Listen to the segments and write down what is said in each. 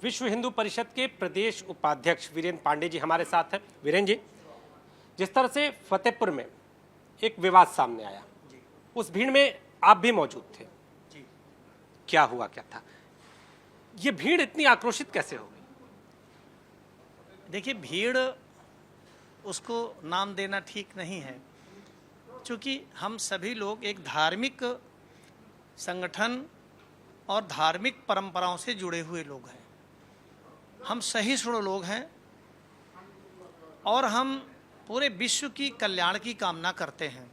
विश्व हिंदू परिषद के प्रदेश उपाध्यक्ष वीरेंद्र पांडे जी हमारे साथ हैं। वीरेंद्र जी, जिस तरह से फतेहपुर में एक विवाद सामने आया, उस भीड़ में आप भी मौजूद थे जी। क्या हुआ, क्या था? ये भीड़ इतनी आक्रोशित कैसे हो गई? देखिए, भीड़ उसको नाम देना ठीक नहीं है, क्योंकि हम सभी लोग एक धार्मिक संगठन और धार्मिक परंपराओं से जुड़े हुए लोग हैं। हम सहिष्णु लोग हैं और हम पूरे विश्व की कल्याण की कामना करते हैं।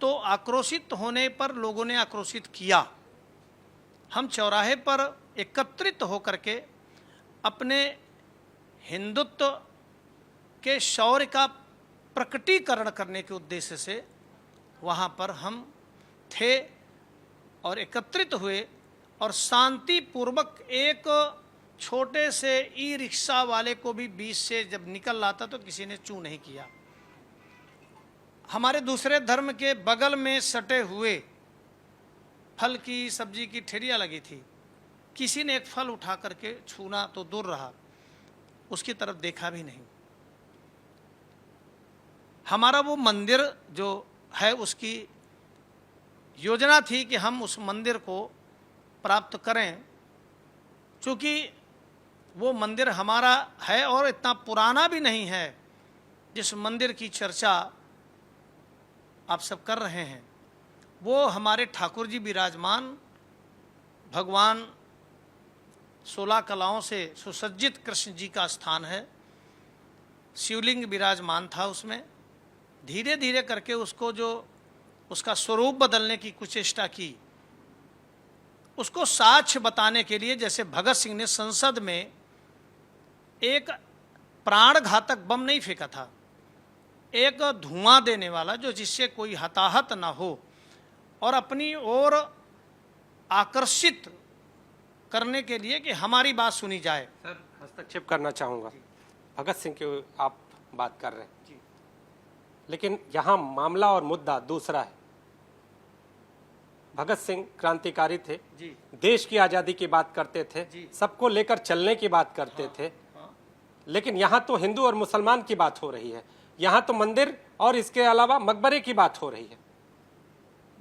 तो आक्रोशित होने पर लोगों ने आक्रोशित किया। हम चौराहे पर एकत्रित होकर के अपने हिंदुत्व के शौर्य का प्रकटीकरण करने के उद्देश्य से वहाँ पर हम थे और एकत्रित हुए और शांतिपूर्वक एक छोटे से ई रिक्शा वाले को भी बीच से जब निकल रहा था तो किसी ने चू नहीं किया। हमारे दूसरे धर्म के बगल में सटे हुए फल की सब्जी की ठेलियाँ लगी थी, किसी ने एक फल उठा करके छूना तो दूर रहा, उसकी तरफ देखा भी नहीं। हमारा वो मंदिर जो है उसकी योजना थी कि हम उस मंदिर को प्राप्त करें, क्योंकि वो मंदिर हमारा है और इतना पुराना भी नहीं है जिस मंदिर की चर्चा आप सब कर रहे हैं। वो हमारे ठाकुर जी विराजमान, भगवान 16 कलाओं से सुसज्जित कृष्ण जी का स्थान है। शिवलिंग विराजमान था उसमें। धीरे धीरे करके उसको जो उसका स्वरूप बदलने की कुचेष्टा की, उसको साक्ष्य बताने के लिए जैसे भगत सिंह ने संसद में एक प्राण घातक बम नहीं फेंका था, एक धुआं देने वाला जो जिससे कोई हताहत ना हो और अपनी ओर आकर्षित करने के लिए कि हमारी बात सुनी जाए। सर, हस्तक्षेप करना चाहूँगा। भगत सिंह की आप बात कर रहे हैं जी, लेकिन यहाँ मामला और मुद्दा दूसरा है। भगत सिंह क्रांतिकारी थे जी, देश की आज़ादी की बात करते थे, सबको लेकर चलने की बात करते थे। लेकिन यहाँ तो हिंदू और मुसलमान की बात हो रही है, यहाँ तो मंदिर और इसके अलावा मकबरे की बात हो रही है।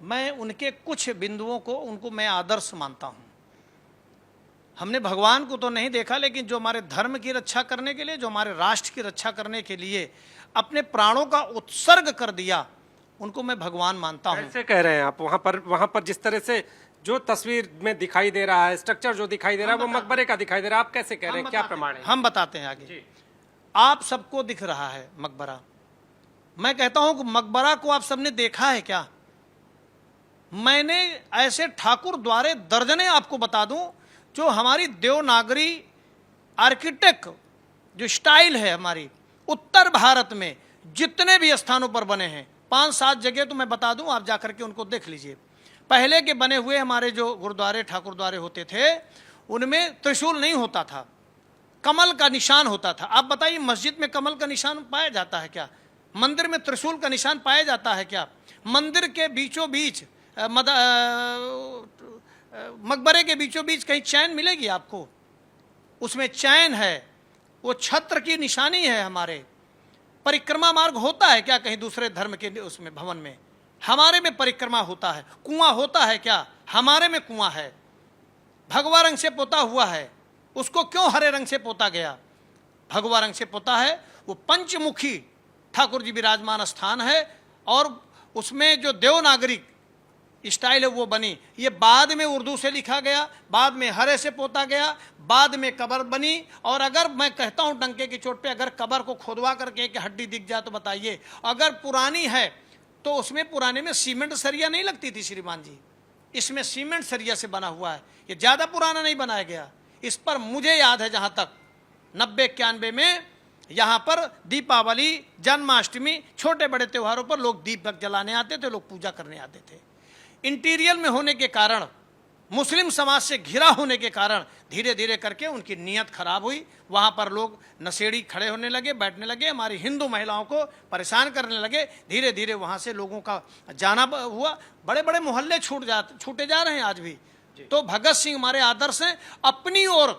मैं उनके कुछ बिंदुओं को उनको मैं आदर्श मानता हूँ। हमने भगवान को तो नहीं देखा, लेकिन जो हमारे धर्म की रक्षा करने के लिए, जो हमारे राष्ट्र की रक्षा करने के लिए अपने प्राणों का उत्सर्ग कर दिया, उनको मैं भगवान मानता हूँ। कैसे कह रहे हैं आप? वहाँ पर जिस तरह से जो तस्वीर में दिखाई दे रहा है, स्ट्रक्चर जो दिखाई दे रहा है, वो मकबरे का दिखाई दे रहा है। आप कैसे कह रहे हैं? क्या प्रमाण है? हम बताते हैं आगे। आप सबको दिख रहा है मकबरा। मैं कहता हूं कि मकबरा को आप सबने देखा है क्या? मैंने ऐसे ठाकुर द्वारे दर्जने आपको बता दूं जो हमारी देवनागरी आर्किटेक्ट जो स्टाइल है हमारी उत्तर भारत में जितने भी स्थानों पर बने हैं, 5-7 जगह तो मैं बता दूं, आप जाकर के उनको देख लीजिए। पहले के बने हुए हमारे जो गुरुद्वारे ठाकुर द्वारे होते थे, उनमें त्रिशूल नहीं होता था, कमल का निशान होता था। आप बताइए, मस्जिद में कमल का निशान पाया जाता है क्या? मंदिर में त्रिशूल का निशान पाया जाता है क्या? मंदिर के बीचों बीच मकबरे के बीचों बीच कहीं चैन मिलेगी आपको? उसमें चैन है, वो छत्र की निशानी है। हमारे परिक्रमा मार्ग होता है क्या कहीं दूसरे धर्म के उसमें भवन में? हमारे में परिक्रमा होता है। कुआं होता है क्या? हमारे में कुआं है, भगवा रंग से पोता हुआ है। उसको क्यों हरे रंग से पोता गया? भगवा रंग से पोता है। वो पंचमुखी ठाकुर जी विराजमान स्थान है और उसमें जो देवनागरिक स्टाइल है वो बनी। ये बाद में उर्दू से लिखा गया, बाद में हरे से पोता गया, बाद में कब्र बनी। और अगर मैं कहता हूं डंके की चोट पे, अगर कब्र को खोदवा करके एक हड्डी दिख जाए तो बताइए, अगर पुरानी है तो उसमें पुराने में सीमेंट सरिया नहीं लगती थी श्रीमान जी, इसमें सीमेंट सरिया से बना हुआ है। ये ज़्यादा पुराना नहीं बनाया गया। इस पर मुझे याद है जहाँ तक 90-91 में यहाँ पर दीपावली, जन्माष्टमी, छोटे बड़े त्योहारों पर लोग दीपक जलाने आते थे, लोग पूजा करने आते थे। इंटीरियर में होने के कारण, मुस्लिम समाज से घिरा होने के कारण धीरे धीरे करके उनकी नीयत खराब हुई। वहाँ पर लोग नशेड़ी खड़े होने लगे, बैठने लगे, हमारी हिंदू महिलाओं को परेशान करने लगे। धीरे धीरे वहाँ से लोगों का जाना हुआ। बड़े बड़े मोहल्ले छूटे जा रहे हैं आज भी। तो भगत सिंह हमारे आदर्श हैं, अपनी ओर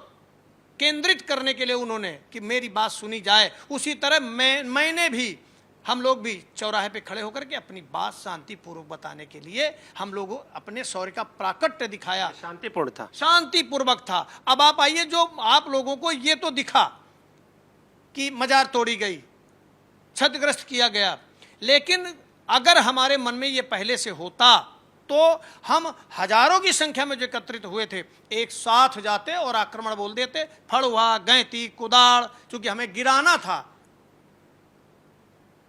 केंद्रित करने के लिए उन्होंने कि मेरी बात सुनी जाए। उसी तरह मैंने भी, हम लोग भी चौराहे पे खड़े होकर के अपनी बात शांतिपूर्वक बताने के लिए हम लोग अपने शौर्य का प्राकट्य दिखाया। शांतिपूर्ण था, शांतिपूर्वक था। अब आप आइए, जो आप लोगों को ये तो दिखा कि मजार तोड़ी गई, क्षतिग्रस्त किया गया, लेकिन अगर हमारे मन में ये पहले से होता तो हम हजारों की संख्या में जो एकत्रित हुए थे एक साथ जाते और आक्रमण बोल देते, फड़ुआ, गैंती, कुदाड़, चूंकि हमें गिराना था,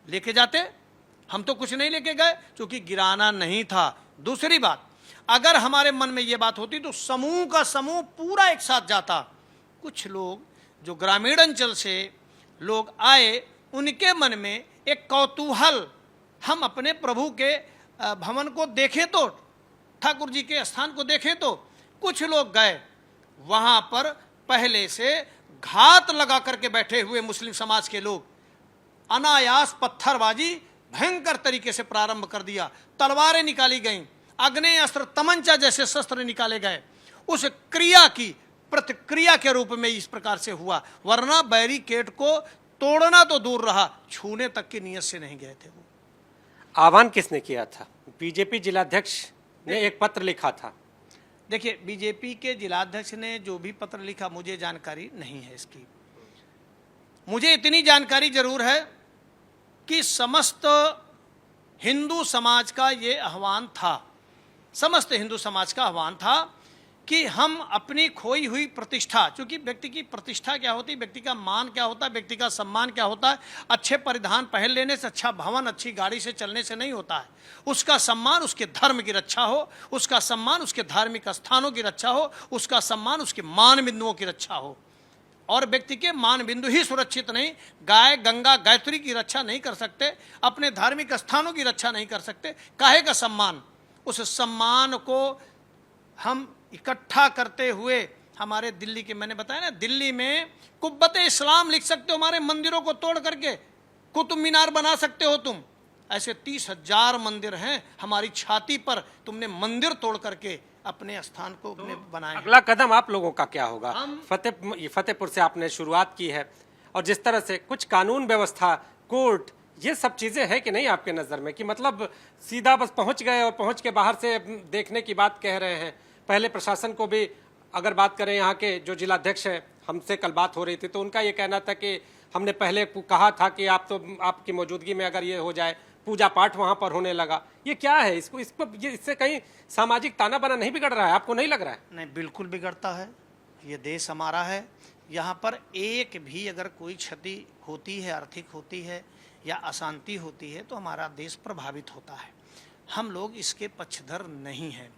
लेके जाते। हम तो कुछ नहीं लेके गए, क्योंकि गिराना नहीं था। दूसरी बात, अगर हमारे मन में यह बात होती तो समूह का समूह पूरा एक साथ जाता। कुछ लोग जो ग्रामीण अंचल से लोग आए, उनके मन में एक कौतूहल, हम अपने प्रभु के भवन को देखें तो, ठाकुर जी के स्थान को देखें तो। कुछ लोग गए, वहां पर पहले से घात लगा करके बैठे हुए मुस्लिम समाज के लोग, अनायास पत्थरबाजी भयंकर तरीके से प्रारंभ कर दिया। तलवारें निकाली गईं, अग्नेय अस्त्र, तमंचा जैसे शस्त्र निकाले गए। उस क्रिया की प्रतिक्रिया के रूप में इस प्रकार से हुआ, वरना बैरिकेड को तोड़ना तो दूर रहा, छूने तक की नियत से नहीं गए थे वो। आह्वान किसने किया था? बीजेपी जिलाध्यक्ष ने एक पत्र लिखा था। देखिए, बीजेपी के जिलाध्यक्ष ने जो भी पत्र लिखा, मुझे जानकारी नहीं है इसकी। मुझे इतनी जानकारी जरूर है कि समस्त हिंदू समाज का ये आह्वान था, समस्त हिंदू समाज का आह्वान था कि हम अपनी खोई हुई प्रतिष्ठा, क्योंकि व्यक्ति की प्रतिष्ठा क्या होती है, व्यक्ति का मान क्या होता है, व्यक्ति का सम्मान क्या होता है, अच्छे परिधान पहन लेने से, अच्छा भवन, अच्छी गाड़ी से चलने से नहीं होता है। उसका सम्मान उसके धर्म की रक्षा हो, उसका सम्मान उसके धार्मिक स्थानों की रक्षा हो, उसका सम्मान उसके मान बिंदुओं की रक्षा हो। और व्यक्ति के मान बिंदु ही सुरक्षित नहीं, गाय, गंगा, गायत्री की रक्षा नहीं कर सकते, अपने धार्मिक स्थानों की रक्षा नहीं कर सकते, काहे का सम्मान? उस सम्मान को हम इकट्ठा करते हुए, हमारे दिल्ली के, मैंने बताया ना, दिल्ली में कुब्बते इस्लाम लिख सकते हो, हमारे मंदिरों को तोड़ करके कुतुब मीनार बना सकते हो तुम। ऐसे 30,000 मंदिर हैं हमारी छाती पर, तुमने मंदिर तोड़ करके अपने स्थान को बनाया। अगला कदम आप लोगों का क्या होगा? फतेहपुर से आपने शुरुआत की है, और जिस तरह से कुछ कानून व्यवस्था, कोर्ट, ये सब चीजें हैं कि नहीं आपके नजर में, कि मतलब सीधा बस पहुंच गए और पहुंच के बाहर से देखने की बात कह रहे हैं? पहले प्रशासन को भी अगर बात करें, यहाँ के जो जिलाध्यक्ष हैं, हमसे कल बात हो रही थी तो उनका ये कहना था कि हमने पहले कहा था कि आप तो, आपकी मौजूदगी में अगर ये हो जाए, पूजा पाठ वहां पर होने लगा। ये क्या है? इससे कहीं सामाजिक ताना बाना नहीं बिगड़ रहा है? आपको नहीं लग रहा है? नहीं, बिल्कुल बिगड़ता है। ये देश हमारा है, यहाँ पर एक भी अगर कोई क्षति होती है, आर्थिक होती है या अशांति होती है, तो हमारा देश प्रभावित होता है। हम लोग इसके पक्षधर नहीं हैं,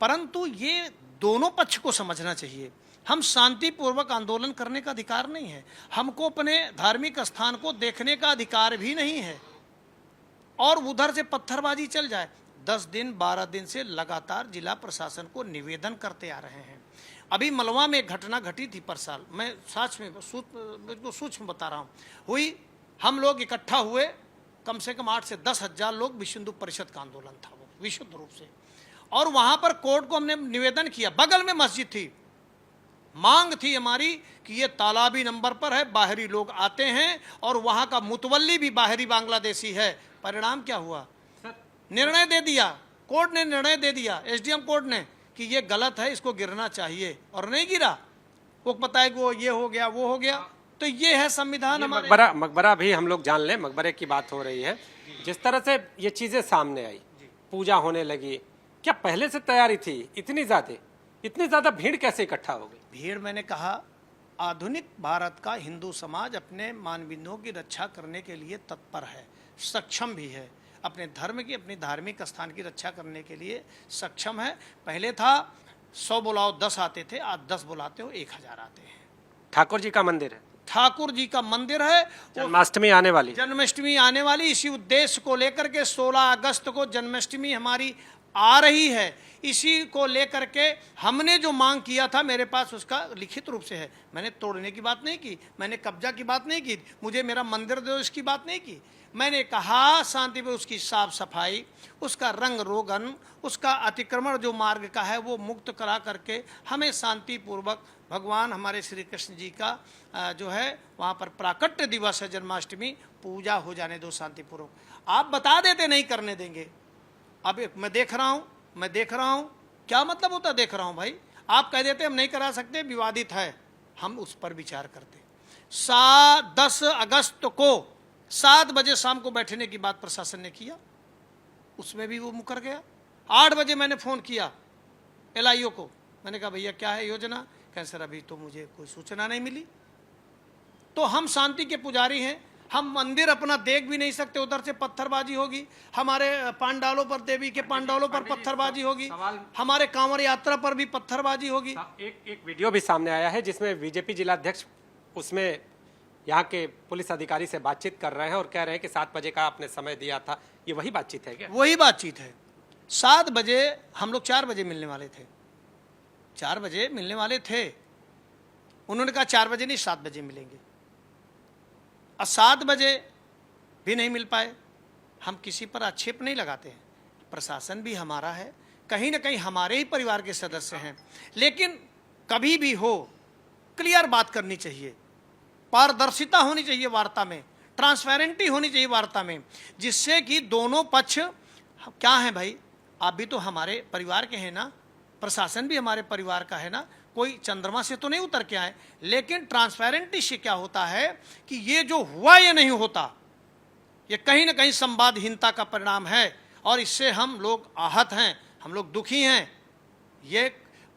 परंतु ये दोनों पक्ष को समझना चाहिए। हम शांतिपूर्वक आंदोलन करने का अधिकार नहीं है, हमको अपने धार्मिक स्थान को देखने का अधिकार भी नहीं है, और उधर से पत्थरबाजी चल जाए। 10 दिन 12 दिन से लगातार जिला प्रशासन को निवेदन करते आ रहे हैं। अभी मलवा में एक घटना घटी थी परसाल, मैं सच में सूक्ष्म बता रहा हूँ, हुई। हम लोग इकट्ठा हुए, कम से कम 8 से 10 हजार लोग, विश्व हिंदू परिषद का आंदोलन था वो, विशुद्ध रूप से। और वहां पर कोर्ट को हमने निवेदन किया, बगल में मस्जिद थी, मांग थी हमारी कि ये तालाबी नंबर पर है, बाहरी लोग आते हैं, और वहां का मुतवल्ली भी बाहरी बांग्लादेशी है। परिणाम क्या हुआ? निर्णय दे दिया, कोर्ट ने निर्णय दे दिया, एसडीएम कोर्ट ने, कि ये गलत है, इसको गिरना चाहिए, और नहीं गिरा। वो पता है कि वो ये हो गया, वो हो गया। तो ये है संविधान हमारे। मकबरा भी हम लोग जान लें, मकबरे की बात हो रही है। जिस तरह से ये चीजें सामने आई, पूजा होने लगी, क्या पहले से तैयारी थी? इतनी ज्यादा भीड़ कैसे इकट्ठा हो गई? भीड़, मैंने कहा, आधुनिक भारत का हिंदू समाज अपने मान बिंदुओं की रक्षा करने के लिए तत्पर है, सक्षम भी है, अपने धर्म की, अपनी धार्मिक स्थान की रक्षा करने के लिए सक्षम है। पहले था 100 बुलाओ 10 आते थे, आज 10 बुलाते हो 1000 आते हैं। ठाकुर जी का मंदिर है, ठाकुर जी का मंदिर है। जन्माष्टमी आने वाली, इसी उद्देश्य को लेकर के 16 अगस्त को जन्माष्टमी हमारी आ रही है। इसी को लेकर के हमने जो मांग किया था, मेरे पास उसका लिखित रूप से है। मैंने तोड़ने की बात नहीं की, मैंने कब्जा की बात नहीं की, मुझे मेरा मंदिर दो इसकी बात नहीं की। मैंने कहा शांति में उसकी साफ सफाई, उसका रंग रोगन, उसका अतिक्रमण जो मार्ग का है वो मुक्त करा करके हमें शांतिपूर्वक भगवान हमारे श्री कृष्ण जी का जो है वहाँ पर प्राकट्य दिवस है जन्माष्टमी, पूजा हो जाने दो शांतिपूर्वक। आप बता देते नहीं करने देंगे। अब मैं देख रहा हूँ, क्या मतलब होता देख रहा हूँ भाई? आप कह देते हम नहीं करा सकते, विवादित है, हम उस पर विचार करते। 10 अगस्त को 7 बजे शाम को बैठने की बात प्रशासन ने किया, उसमें भी वो मुकर गया। 8 बजे मैंने फ़ोन किया LIO को, मैंने कहा भैया क्या है योजना? कहें सर अभी तो मुझे कोई सूचना नहीं मिली। तो हम शांति के पुजारी हैं, हम मंदिर अपना देख भी नहीं सकते, उधर से पत्थरबाजी होगी, हमारे पांडालों पर, देवी के पांडालों पर पत्थरबाजी होगी, हमारे कांवड़ यात्रा पर भी पत्थरबाजी होगी। एक वीडियो भी सामने आया है जिसमें बीजेपी जिलाध्यक्ष उसमें यहाँ के पुलिस अधिकारी से बातचीत कर रहे हैं और कह रहे हैं कि 7 बजे का आपने समय दिया था। ये वही बातचीत है क्या? वही बातचीत है। 7 बजे हम लोग 4 बजे मिलने वाले थे, 4 बजे मिलने वाले थे। उन्होंने कहा 4 बजे नहीं 7 बजे मिलेंगे, और 7 बजे भी नहीं मिल पाए। हम किसी पर आक्षेप नहीं लगाते हैं, प्रशासन भी हमारा है, कहीं ना कहीं हमारे ही परिवार के सदस्य हैं, लेकिन कभी भी हो क्लियर बात करनी चाहिए, पारदर्शिता होनी चाहिए वार्ता में, ट्रांसपेरेंटी होनी चाहिए वार्ता में, जिससे कि दोनों पक्ष क्या है भाई, आप भी तो हमारे परिवार के हैं ना, प्रशासन भी हमारे परिवार का है ना, कोई चंद्रमा से तो नहीं उतर के आए। लेकिन ट्रांसपेरेंटी से क्या होता है कि ये जो हुआ ये नहीं होता, ये कहीं ना कहीं संवादहीनता का परिणाम है, और इससे हम लोग आहत हैं, हम लोग दुखी हैं। ये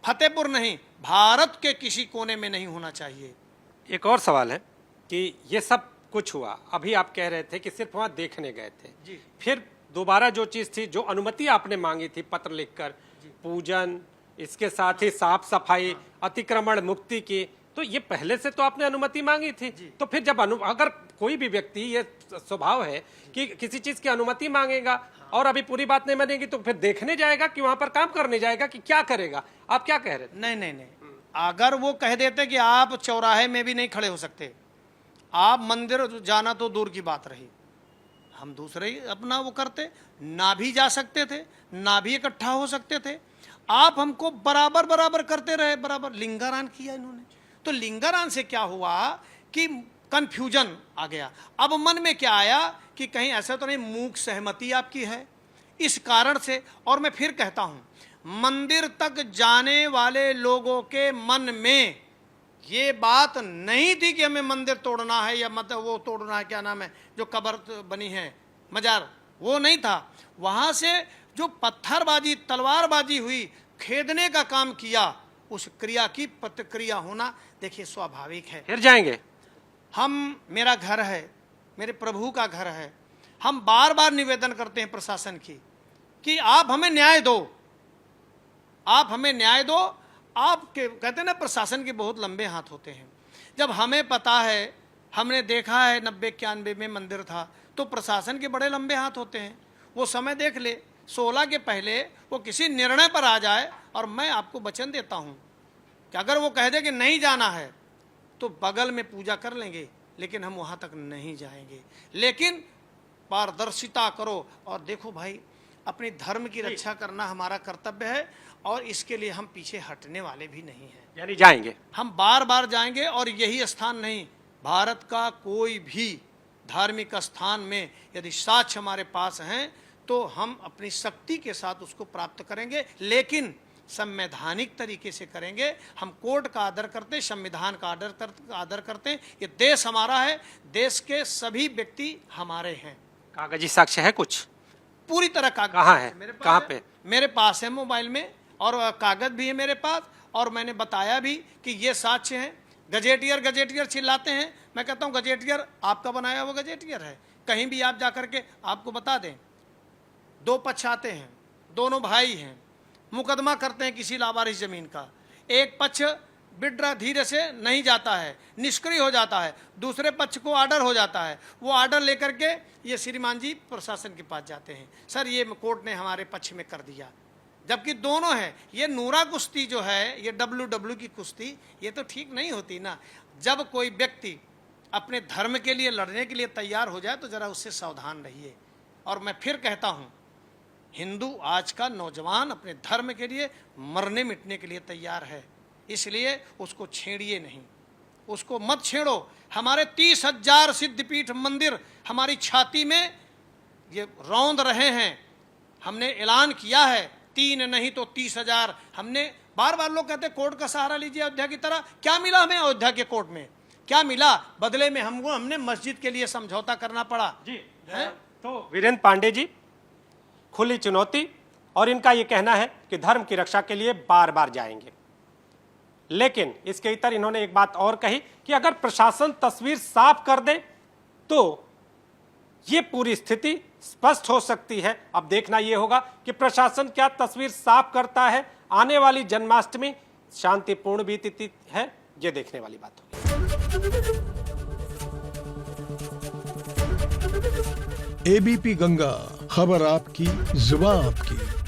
फतेहपुर नहीं, भारत के किसी कोने में नहीं होना चाहिए। एक और सवाल है कि ये सब कुछ हुआ, अभी आप कह रहे थे कि सिर्फ वहां देखने गए थे जी। फिर दोबारा जो चीज थी, जो अनुमति आपने मांगी थी पत्र लिखकर, पूजन, इसके साथ ही साफ सफाई, अतिक्रमण मुक्ति की, तो ये पहले से तो आपने अनुमति मांगी थी। तो फिर जब अगर कोई भी व्यक्ति, ये स्वभाव है कि किसी चीज की अनुमति मांगेगा और अभी पूरी बात नहीं मानेगी, तो फिर देखने जाएगा कि वहां पर काम करने जाएगा कि क्या करेगा? आप क्या कह रहे थे? नहीं नहीं नहीं, अगर वो कह देते कि आप चौराहे में भी नहीं खड़े हो सकते, आप मंदिर जाना तो दूर की बात रही, हम दूसरे ही अपना वो करते, ना भी जा सकते थे, ना भी इकट्ठा हो सकते थे। आप हमको बराबर बराबर करते रहे, बराबर लिंगारान किया इन्होंने। तो लिंगारान से क्या हुआ कि कंफ्यूजन आ गया। अब मन में क्या आया कि कहीं ऐसा तो नहीं मूक सहमति आपकी है, इस कारण से। और मैं फिर कहता हूं, मंदिर तक जाने वाले लोगों के मन में ये बात नहीं थी कि हमें मंदिर तोड़ना है, या मतलब वो तोड़ना है, क्या नाम है जो कब्र बनी है, मजार, वो नहीं था। वहां से जो पत्थरबाजी, तलवारबाजी हुई, खेदने का काम किया, उस क्रिया की प्रतिक्रिया होना देखिए स्वाभाविक है। फिर जाएंगे हम, मेरा घर है, मेरे प्रभु का घर है, हम बार बार निवेदन करते हैं प्रशासन की कि आप हमें न्याय दो, आप हमें न्याय दो। आप कहते हैं ना प्रशासन के बहुत लंबे हाथ होते हैं। जब हमें पता है, हमने देखा है 90-91 में मंदिर था, तो प्रशासन के बड़े लंबे हाथ होते हैं। वो समय देख ले, 16 के पहले वो किसी निर्णय पर आ जाए, और मैं आपको वचन देता हूं कि अगर वो कह दे कि नहीं जाना है तो बगल में पूजा कर लेंगे, लेकिन हम वहां तक नहीं जाएंगे। लेकिन पारदर्शिता करो, और देखो भाई, अपने धर्म की रक्षा करना हमारा कर्तव्य है, और इसके लिए हम पीछे हटने वाले भी नहीं हैं। यानी जाएंगे, हम बार बार जाएंगे, और यही स्थान नहीं, भारत का कोई भी धार्मिक स्थान में यदि साक्ष्य हमारे पास हैं तो हम अपनी शक्ति के साथ उसको प्राप्त करेंगे, लेकिन संवैधानिक तरीके से करेंगे। हम कोर्ट का आदर करते, संविधान का आदर करते। ये देश हमारा है, देश के सभी व्यक्ति हमारे हैं। कागजी साक्ष्य है कुछ? पूरी तरह कागज कहाँ है? मेरे पास कहाँ है, पे? मेरे पास है मोबाइल में, और कागज भी है मेरे पास, और मैंने बताया भी कि ये साक्ष्य हैं। गजेटियर चिल्लाते हैं, मैं कहता हूँ गजेटियर आपका बनाया हुआ गजेटियर है, कहीं भी आप जाकर के आपको बता दें। 2 पक्ष आते हैं, दोनों भाई हैं, मुकदमा करते हैं किसी लावारिस जमीन का। एक पक्ष विड्रा धीरे से नहीं जाता है, निष्क्रिय हो जाता है, दूसरे पक्ष को आर्डर हो जाता है। वो आर्डर लेकर के ये श्रीमान जी प्रशासन के पास जाते हैं, सर ये कोर्ट ने हमारे पक्ष में कर दिया, जबकि दोनों हैं। ये नूरा कुश्ती जो है, ये WWE की कुश्ती, ये तो ठीक नहीं होती ना। जब कोई व्यक्ति अपने धर्म के लिए लड़ने के लिए तैयार हो जाए तो जरा उससे सावधान रहिए। और मैं फिर कहता हूं, हिंदू आज का नौजवान अपने धर्म के लिए मरने मिटने के लिए तैयार है, इसलिए उसको छेड़िए नहीं, उसको मत छेड़ो। हमारे 30,000 सिद्धपीठ मंदिर हमारी छाती में ये रौंद रहे हैं। हमने ऐलान किया है 3 नहीं तो 30,000। हमने बार बार लोग कहते कोर्ट का सहारा लीजिए अयोध्या की तरह। क्या मिला हमें अयोध्या के कोर्ट में? क्या मिला? बदले में हमने मस्जिद के लिए समझौता करना पड़ा जी है? तो वीरेंद्र पांडे जी, खुली चुनौती, और इनका ये कहना है कि धर्म की रक्षा के लिए बार बार जाएंगे। लेकिन इसके इतर इन्होंने एक बात और कही कि अगर प्रशासन तस्वीर साफ कर दे तो ये पूरी स्थिति स्पष्ट हो सकती है। अब देखना यह होगा कि प्रशासन क्या तस्वीर साफ करता है। आने वाली जन्माष्टमी शांतिपूर्ण बीतती है, ये देखने वाली बात होगी। एबीपी गंगा, खबर आपकी, जुबान आपकी।